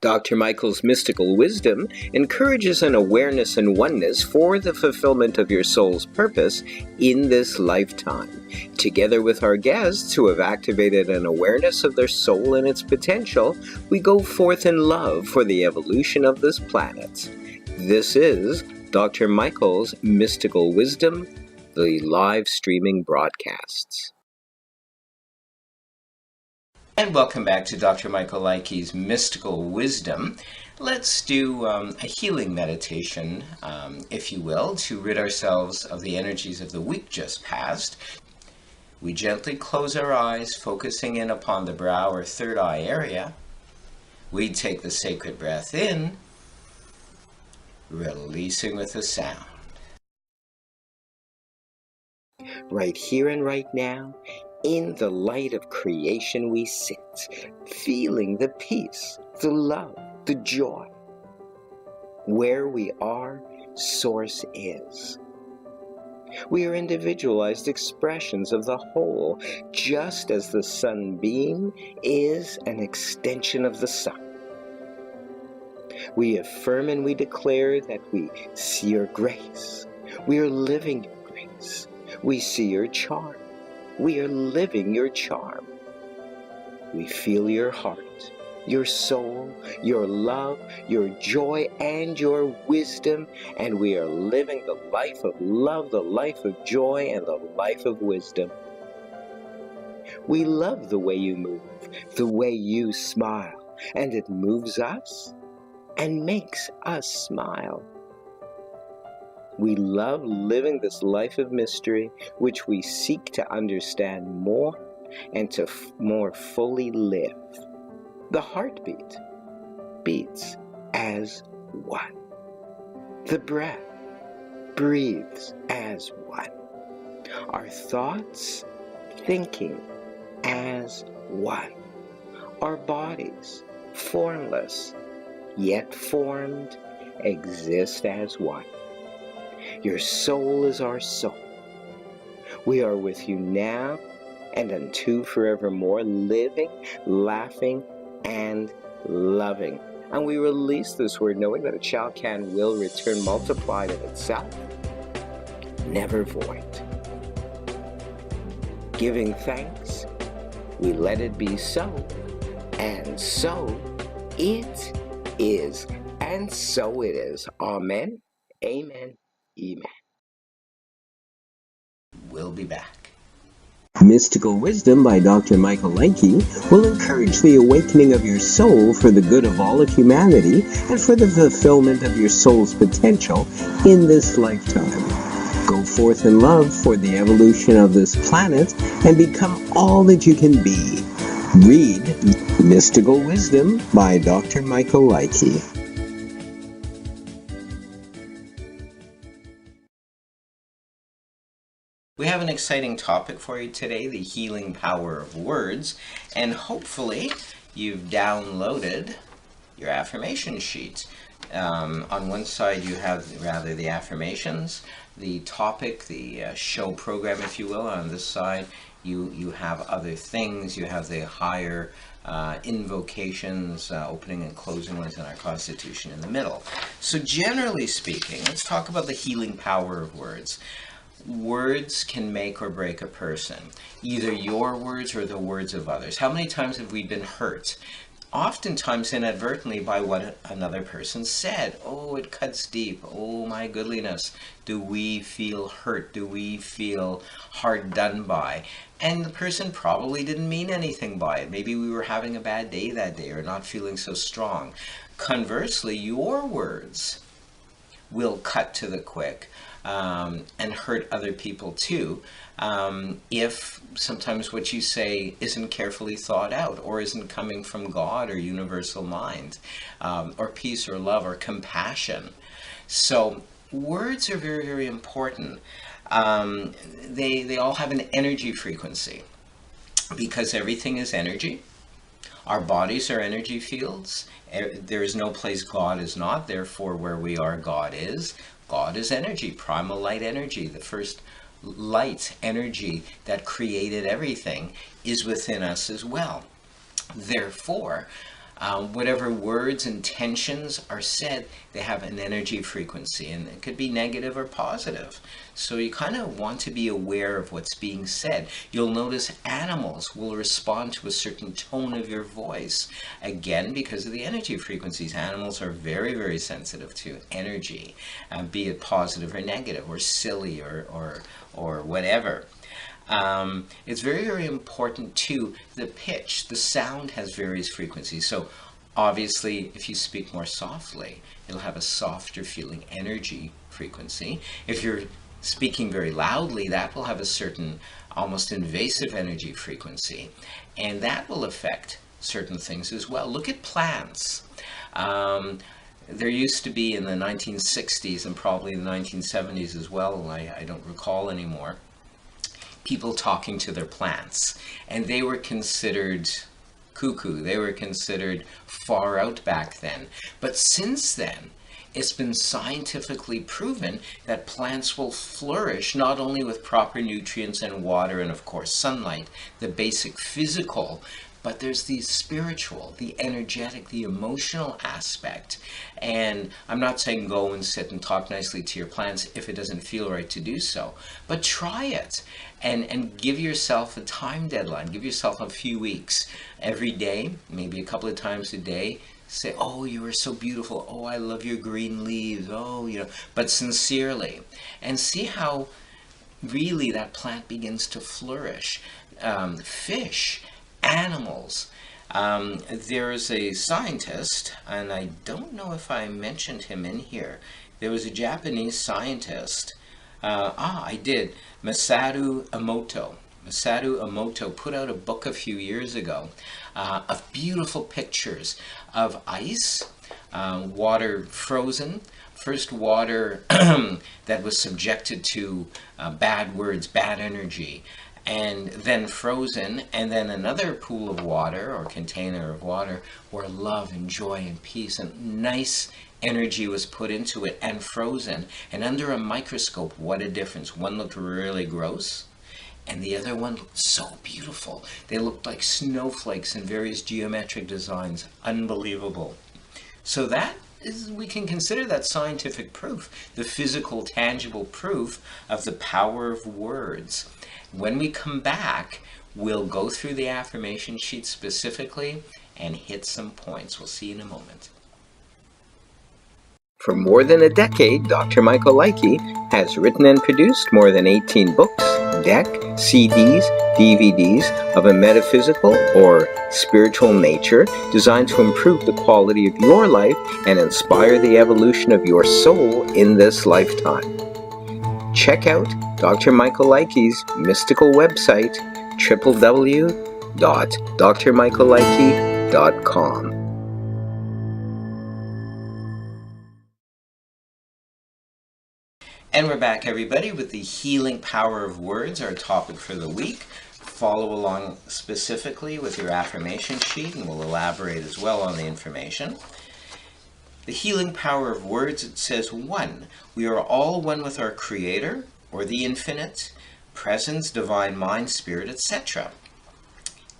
Dr. Michael's mystical wisdom encourages an awareness and oneness for the fulfillment of your soul's purpose in this lifetime. Together with our guests who have activated an awareness of their soul and its potential, we go forth in love for the evolution of this planet. This is Dr. Michael's Mystical Wisdom, the live streaming broadcasts. And welcome back to Dr. Michael Leikie's Mystical Wisdom. Let's do a healing meditation, if you will, to rid ourselves of the energies of the week just past. We gently close our eyes, focusing in upon the brow or third eye area. We take the sacred breath in, releasing with a sound. Right here and right now, in the light of creation we sit, feeling the peace, the love, the joy. Where we are, Source is. We are individualized expressions of the whole, just as the sunbeam is an extension of the sun. We affirm and we declare that we see your grace. We are living your grace. We see your charm. We are living your charm. We feel your heart, your soul, your love, your joy, and your wisdom, and we are living the life of love, the life of joy, and the life of wisdom. We love the way you move, the way you smile, and it moves us and makes us smile. We love living this life of mystery, which we seek to understand more and to more fully live. The heartbeat beats as one. The breath breathes as one. Our thoughts thinking as one. Our bodies, formless, yet formed, exist as one. Your soul is our soul. We are with you now and unto forevermore, living, laughing, and loving. And we release this word knowing that it shall, can, will return multiplied in itself, never void. Giving thanks, we let it be so, and so it is, and so it is. Amen, amen. Amen. We'll be back. Mystical Wisdom by Dr. Michael Leikie will encourage the awakening of your soul for the good of all of humanity and for the fulfillment of your soul's potential in this lifetime. Go forth in love for the evolution of this planet and become all that you can be. Read Mystical Wisdom by Dr. Michael Leikie. We have an exciting topic for you today, the healing power of words, and hopefully you've downloaded your affirmation sheet. On one side you have rather the affirmations, the topic, the show program, if you will. On this side you have other things. You have the higher invocations, opening and closing ones, in our Constitution in the middle. So generally speaking, let's talk about the healing power of words. Words can make or break a person, either your words or the words of others. How many times have we been hurt? Oftentimes inadvertently by what another person said. Oh, it cuts deep. Oh my goodliness. Do we feel hurt? Do we feel hard done by? And the person probably didn't mean anything by it. Maybe we were having a bad day that day or not feeling so strong. Conversely, your words will cut to the quick. And hurt other people too, if sometimes what you say isn't carefully thought out or isn't coming from God or universal mind, or peace or love or compassion. So words are very, very important. They all have an energy frequency because everything is energy. Our bodies are energy fields. There is no place God is not, therefore where we are, God is. God is energy, primal light energy. The first light energy that created everything is within us as well. Therefore, Whatever words, intentions are said, they have an energy frequency, and it could be negative or positive. So you kind of want to be aware of what's being said. You'll notice animals will respond to a certain tone of your voice. Again, because of the energy frequencies, animals are very, very sensitive to energy, be it positive or negative, or silly, or whatever. It's very, very important too. The pitch, the sound has various frequencies. So obviously, if you speak more softly, it'll have a softer feeling energy frequency. If you're speaking very loudly, that will have a certain almost invasive energy frequency. And that will affect certain things as well. Look at plants. There used to be in the 1960s and probably the 1970s as well, I don't recall anymore, people talking to their plants, and they were considered cuckoo. They were considered far out back then. But since then, it's been scientifically proven that plants will flourish not only with proper nutrients and water and of course sunlight, the basic physical, but there's the spiritual, the energetic, the emotional aspect. And I'm not saying go and sit and talk nicely to your plants if it doesn't feel right to do so, but try it and give yourself a time deadline. Give yourself a few weeks. Every day, maybe a couple of times a day, say, oh, you are so beautiful. Oh, I love your green leaves. Oh, you know, but sincerely. And see how really that plant begins to flourish. Fish, animals. There's a scientist, and I don't know if I mentioned him in here. There was a Japanese scientist. I did. Masaru Emoto. Masaru Emoto put out a book a few years ago of beautiful pictures of ice, water frozen, first water that was subjected to bad words, bad energy, and then frozen, and then another pool of water or container of water where love and joy and peace and nice energy was put into it and frozen. And under a microscope, what a difference. One looked really gross and the other one looked so beautiful. They looked like snowflakes in various geometric designs. Unbelievable. So that is, we can consider that scientific proof, the physical, tangible proof of the power of words. When we come back, we'll go through the affirmation sheet specifically and hit some points. We'll see you in a moment. For more than a decade, Dr. Michael Likey has written and produced more than 18 books, deck, CDs, DVDs of a metaphysical or spiritual nature designed to improve the quality of your life and inspire the evolution of your soul in this lifetime. Check out Dr. Michael Likey's mystical website, www.drmichaellikey.com. And we're back, everybody, with the healing power of words, our topic for the week. Follow along specifically with your affirmation sheet, and we'll elaborate as well on the information. The healing power of words, it says, 1. We are all one with our Creator, or the Infinite, Presence, Divine Mind, Spirit, etc.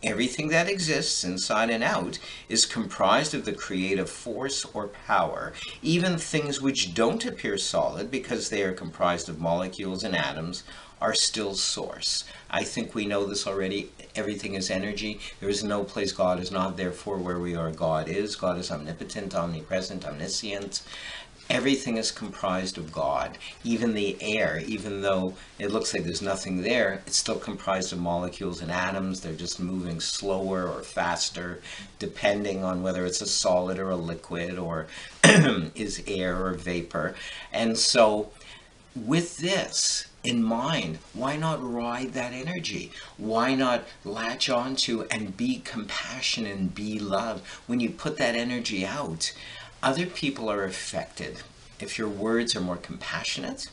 Everything that exists inside and out is comprised of the creative force or power. Even things which don't appear solid because they are comprised of molecules and atoms are still source. I think we know this already. Everything is energy. There is no place God is not. Therefore, where we are, God is. God is omnipotent, omnipresent, omniscient. Everything is comprised of God. Even the air, even though it looks like there's nothing there, it's still comprised of molecules and atoms. They're just moving slower or faster, depending on whether it's a solid or a liquid, or is air or vapor. And so, with this in mind, why not ride that energy? Why not latch onto and be compassionate and be love? When you put that energy out, other people are affected. If your words are more compassionate,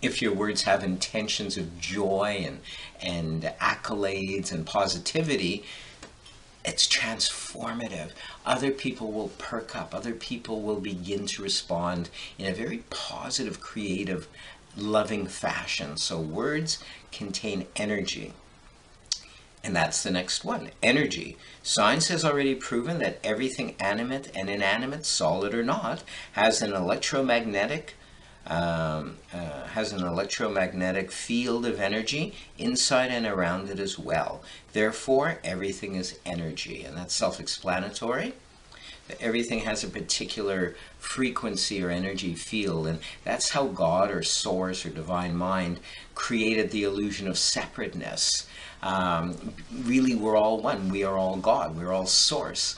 if your words have intentions of joy and accolades and positivity, it's transformative. Other people will perk up. Other people will begin to respond in a very positive, creative, loving fashion. So words contain energy. And that's the next one, energy. Science has already proven that everything animate and inanimate, solid or not, has an electromagnetic field of energy inside and around it as well. Therefore, everything is energy, and that's self-explanatory. Everything has a particular frequency or energy field, and that's how God or Source or Divine Mind created the illusion of separateness. Really, we're all one. We are all God. We're all Source.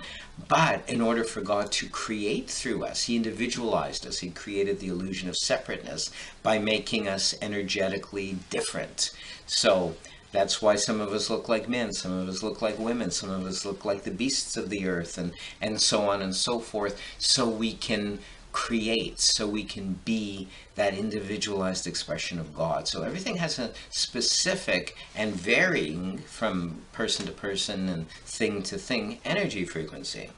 But in order for God to create through us, He individualized us. He created the illusion of separateness by making us energetically different. So that's why some of us look like men, some of us look like women, some of us look like the beasts of the earth, and so on and so forth, so we can create, so we can be that individualized expression of God. So everything has a specific and varying from person to person and thing to thing energy frequency.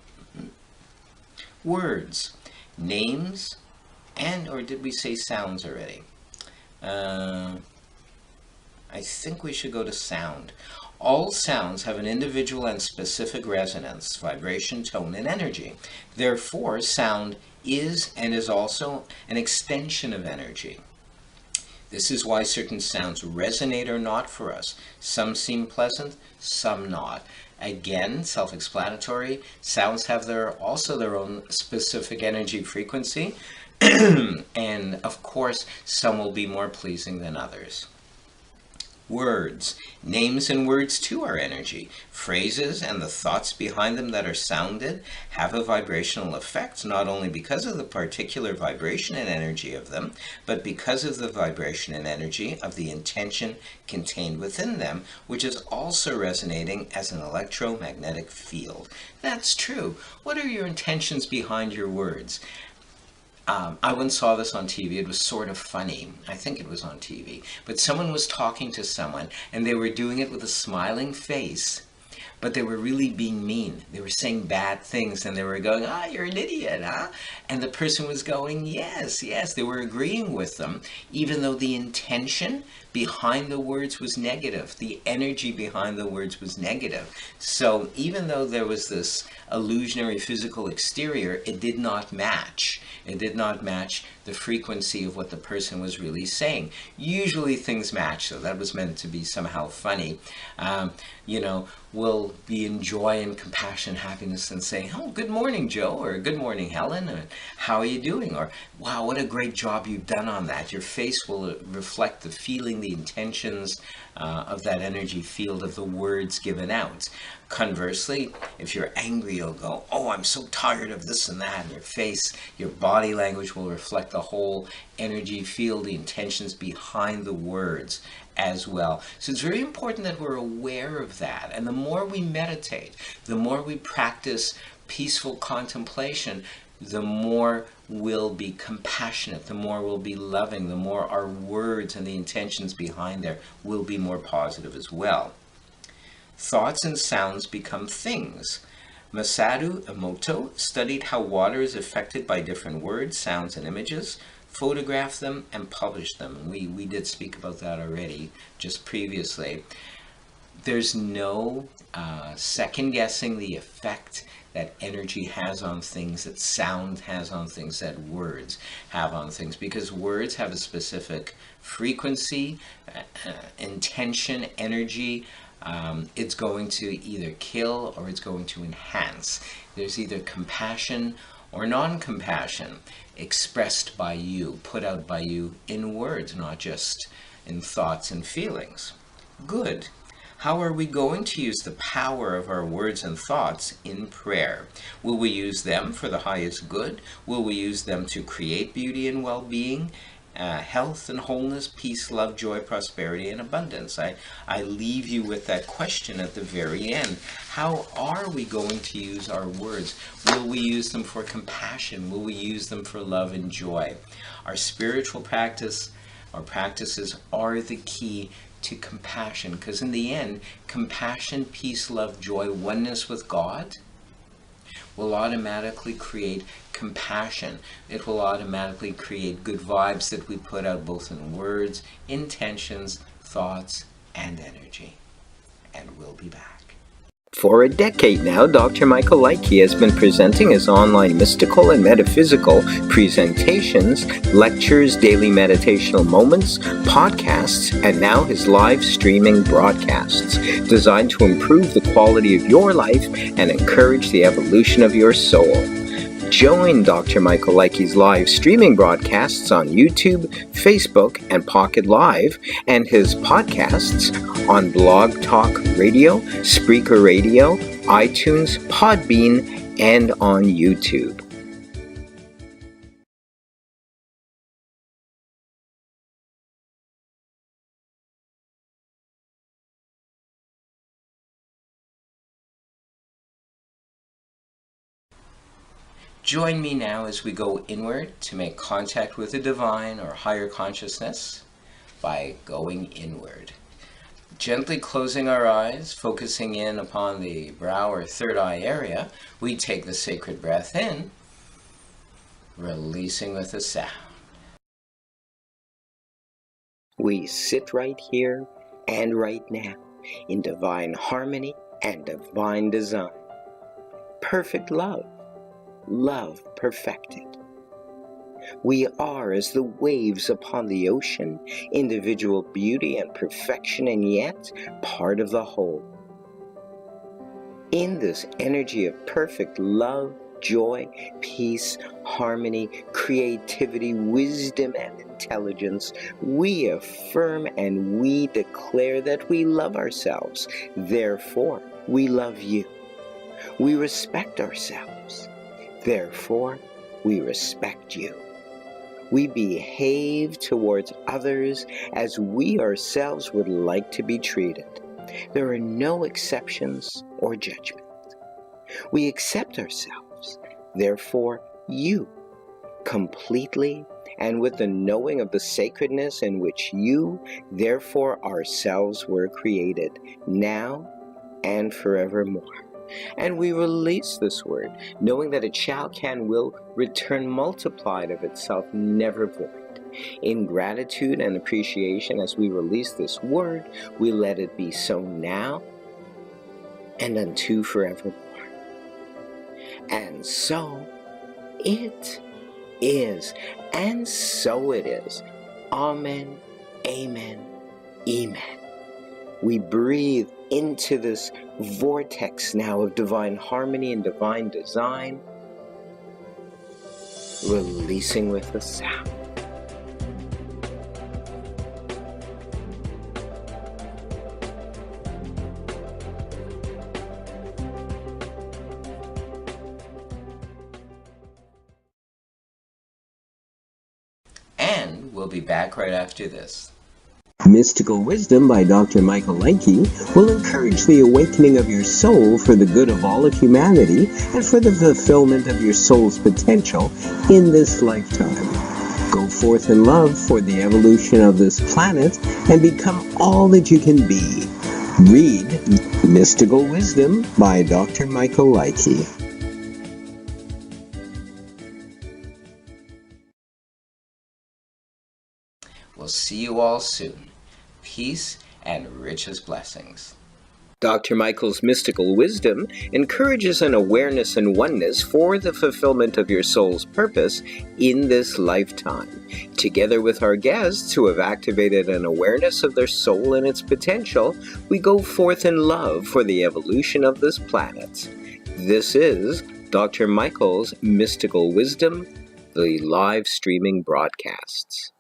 Words, names, and, or did we say sounds already? I think we should go to sound. All sounds have an individual and specific resonance, vibration, tone, and energy. Therefore, sound is and is also an extension of energy. This is why certain sounds resonate or not for us. Some seem pleasant, some not. Again, self-explanatory. Sounds have also their own specific energy frequency. And of course, some will be more pleasing than others. Words. Names and words too are energy. Phrases and the thoughts behind them that are sounded have a vibrational effect, not only because of the particular vibration and energy of them, but because of the vibration and energy of the intention contained within them, which is also resonating as an electromagnetic field. That's true. What are your intentions behind your words? I once saw this on TV. It was sort of funny. I think it was on TV. But someone was talking to someone, and they were doing it with a smiling face, but they were really being mean. They were saying bad things, and they were going, you're an idiot, huh? And the person was going, yes, yes. They were agreeing with them, even though the intention behind the words was negative. The energy behind the words was negative. So even though there was this illusionary physical exterior, it did not match. It did not match the frequency of what the person was really saying. Usually things match, so that was meant to be somehow funny. We'll be in joy and compassion, happiness, and saying, oh, good morning, Joe, or good morning, Helen, or how are you doing? Or, wow, what a great job you've done on that. Your face will reflect the feeling, the intentions of that energy field of the words given out. Conversely, if you're angry, you'll go, oh, I'm so tired of this and that. And your face, your body language will reflect the whole energy field, the intentions behind the words as well. So it's very important that we're aware of that. And the more we meditate, the more we practice peaceful contemplation, the more we'll be compassionate, the more we'll be loving, the more our words and the intentions behind there will be more positive as well. Thoughts and sounds become things. Masaru Emoto studied how water is affected by different words, sounds, and images, photographed them, and published them. We did speak about that already just previously. There's no second-guessing the effect that energy has on things, that sound has on things, that words have on things, because words have a specific frequency, intention, energy. It's going to either kill or it's going to enhance. There's either compassion or non-compassion expressed by you, put out by you in words, not just in thoughts and feelings. Good. How are we going to use the power of our words and thoughts in prayer? Will we use them for the highest good? Will we use them to create beauty and well-being, health and wholeness, peace, love, joy, prosperity, and abundance? I leave you with that question at the very end. How are we going to use our words? Will we use them for compassion? Will we use them for love and joy? Our spiritual practice, our practices are the key to compassion, because in the end, compassion, peace, love, joy, oneness with God will automatically create compassion. It will automatically create good vibes that we put out both in words, intentions, thoughts, and energy. and we'll be back. For a decade now, Dr. Michael Liechty has been presenting his online mystical and metaphysical presentations, lectures, daily meditational moments, podcasts, and now his live streaming broadcasts, designed to improve the quality of your life and encourage the evolution of your soul. Join Dr. Michael Liechty's live streaming broadcasts on YouTube, Facebook, and Pocket Live, and his podcasts on Blog Talk Radio, Spreaker Radio, iTunes, Podbean, and on YouTube. Join me now as we go inward to make contact with the divine or higher consciousness by going inward. Gently closing our eyes, focusing in upon the brow or third eye area, we take the sacred breath in, releasing with a sound. We sit right here and right now in divine harmony and divine design. Perfect love. Love perfected. We are as the waves upon the ocean, individual beauty and perfection, and yet part of the whole. In this energy of perfect love, joy, peace, harmony, creativity, wisdom, and intelligence, we affirm and we declare that we love ourselves. Therefore, we love you. We respect ourselves. Therefore, we respect you. We behave towards others as we ourselves would like to be treated. There are no exceptions or judgment. We accept ourselves. Therefore, you, completely and with the knowing of the sacredness in which you, therefore ourselves, were created, now and forevermore. And we release this word, knowing that it shall, can, will return multiplied of itself, never void. In gratitude and appreciation, as we release this word, we let it be so now and unto forevermore. And so it is, and so it is. Amen, amen, amen. We breathe into this vortex now of divine harmony and divine design, releasing with a sound. And we'll be back right after this. Mystical Wisdom by Dr. Michael Liechty will encourage the awakening of your soul for the good of all of humanity and for the fulfillment of your soul's potential in this lifetime. Go forth in love for the evolution of this planet and become all that you can be. Read Mystical Wisdom by Dr. Michael Liechty. We'll see you all soon. Peace and richest blessings. Dr. Michael's Mystical Wisdom encourages an awareness and oneness for the fulfillment of your soul's purpose in this lifetime, together with our guests who have activated an awareness of their soul and its potential. We go forth in love for the evolution of this planet. This is Dr. Michael's Mystical Wisdom, the live streaming broadcasts.